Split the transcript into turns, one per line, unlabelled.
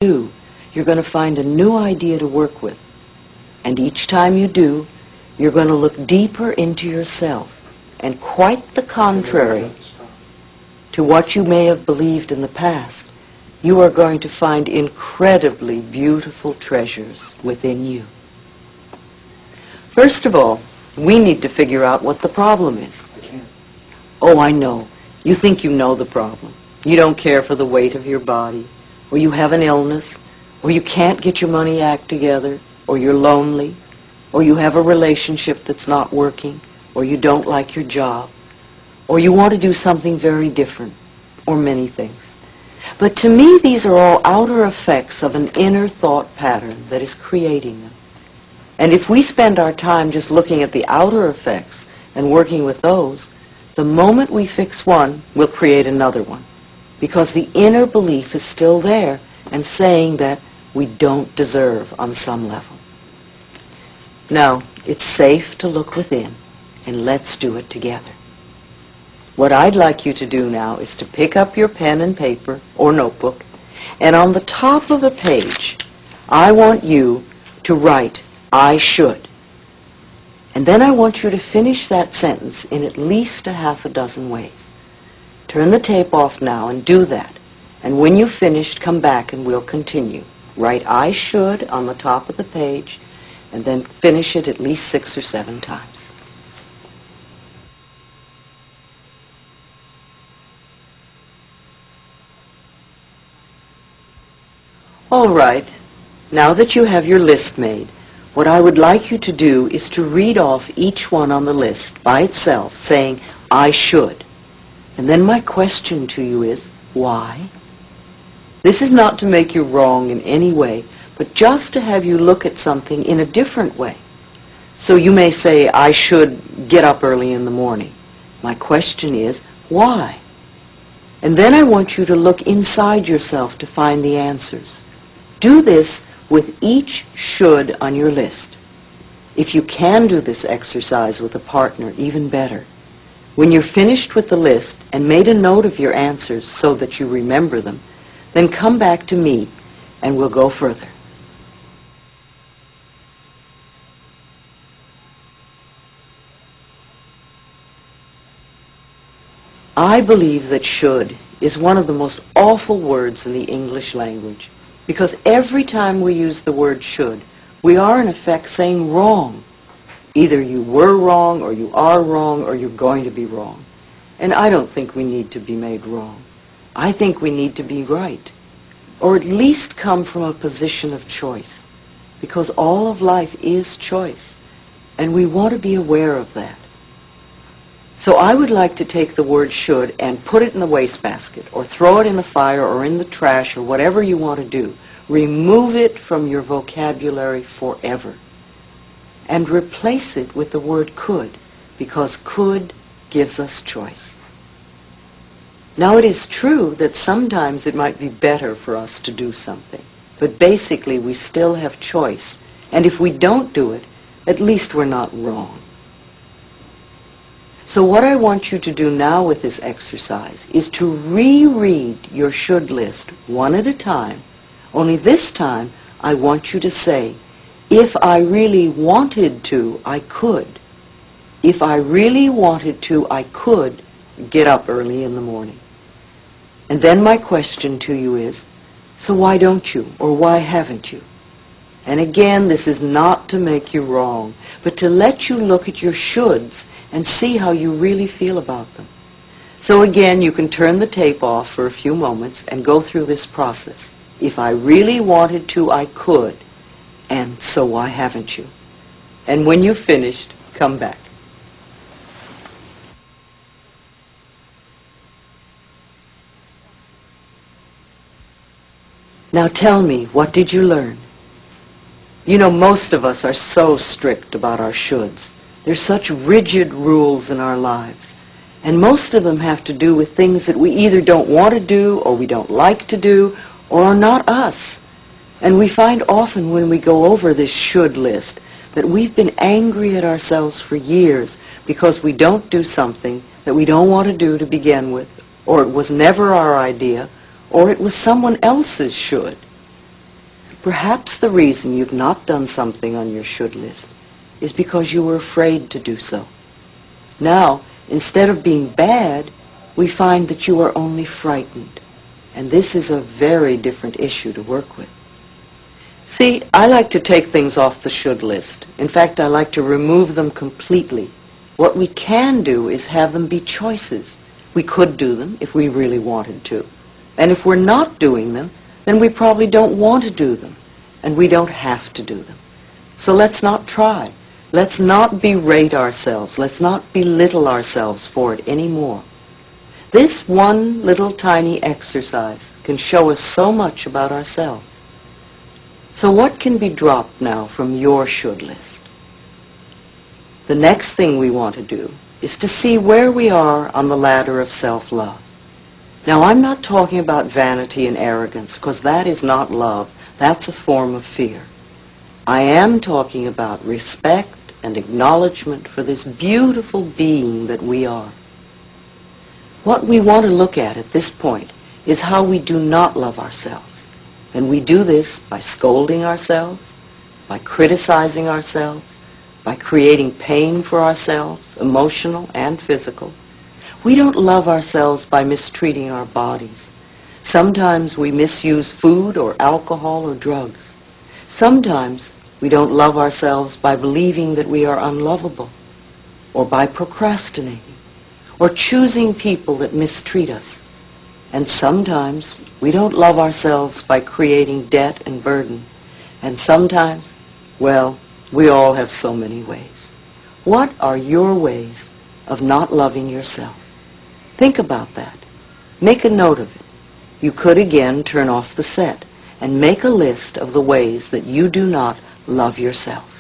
do, you're going to find a new idea to work with. And each time you do, you're going to look deeper into yourself. And quite the contrary to what you may have believed in the past, you are going to find incredibly beautiful treasures within you. First of all, we need to figure out what the problem is. Oh, I know. You think you know the problem. You don't care for the weight of your body, or you have an illness, or you can't get your money act together, or you're lonely, or you have a relationship that's not working, or you don't like your job, or you want to do something very different, or many things. But to me, these are all outer effects of an inner thought pattern that is creating them. And if we spend our time just looking at the outer effects and working with those, the moment we fix one, we'll create another one. Because the inner belief is still there and saying that we don't deserve on some level. Now, it's safe to look within, and let's do it together. What I'd like you to do now is to pick up your pen and paper or notebook, and on the top of a page, I want you to write, I should. And then I want you to finish that sentence in at least a half a dozen ways. Turn the tape off now and do that. And when you've finished, come back and we'll continue. Write I should on the top of the page, and then finish it at least 6 or 7 times. All right, now that you have your list made, what I would like you to do is to read off each one on the list by itself, saying, I should. And then my question to you is, why? This is not to make you wrong in any way, but just to have you look at something in a different way. So you may say, I should get up early in the morning. My question is, why? And then I want you to look inside yourself to find the answers. Do this with each should on your list. If you can do this exercise with a partner, even better. When you're finished with the list and made a note of your answers so that you remember them, then come back to me and we'll go further. I believe that should is one of the most awful words in the English language, because every time we use the word should, we are in effect saying wrong. Either you were wrong, or you are wrong, or you're going to be wrong. And I don't think we need to be made wrong. I think we need to be right, or at least come from a position of choice, because all of life is choice, and we want to be aware of that. So I would like to take the word should and put it in the wastebasket, or throw it in the fire, or in the trash, or whatever you want to do. Remove it from your vocabulary forever. And replace it with the word could, because could gives us choice. Now it is true that sometimes it might be better for us to do something, but basically we still have choice, and if we don't do it, at least we're not wrong. So what I want you to do now with this exercise is to reread your should list one at a time, only this time I want you to say, if I really wanted to, I could. If I really wanted to, I could get up early in the morning. And then my question to you is, so why don't you, or why haven't you? And again, this is not to make you wrong, but to let you look at your shoulds and see how you really feel about them. So again, you can turn the tape off for a few moments and go through this process. If I really wanted to, I could. And so why haven't you? And when you've finished, come back. Now tell me, what did you learn? You know, most of us are so strict about our shoulds. There's such rigid rules in our lives. And most of them have to do with things that we either don't want to do, or we don't like to do, or are not us. And we find often when we go over this should list that we've been angry at ourselves for years because we don't do something that we don't want to do to begin with, or it was never our idea, or it was someone else's should. Perhaps the reason you've not done something on your should list is because you were afraid to do so. Now, instead of being bad, we find that you are only frightened. And this is a very different issue to work with. See, I like to take things off the should list. In fact, I like to remove them completely. What we can do is have them be choices. We could do them if we really wanted to. And if we're not doing them, then we probably don't want to do them. And we don't have to do them. So let's not try. Let's not berate ourselves. Let's not belittle ourselves for it anymore. This one little tiny exercise can show us so much about ourselves. So what can be dropped now from your should list? The next thing we want to do is to see where we are on the ladder of self-love. Now, I'm not talking about vanity and arrogance, because that is not love. That's a form of fear. I am talking about respect and acknowledgement for this beautiful being that we are. What we want to look at this point is how we do not love ourselves. And we do this by scolding ourselves, by criticizing ourselves, by creating pain for ourselves, emotional and physical. We don't love ourselves by mistreating our bodies. Sometimes we misuse food or alcohol or drugs. Sometimes we don't love ourselves by believing that we are unlovable, or by procrastinating, or choosing people that mistreat us. And sometimes we don't love ourselves by creating debt and burden. And sometimes, well, we all have so many ways. What are your ways of not loving yourself? Think about that. Make a note of it. You could again turn off the set and make a list of the ways that you do not love yourself.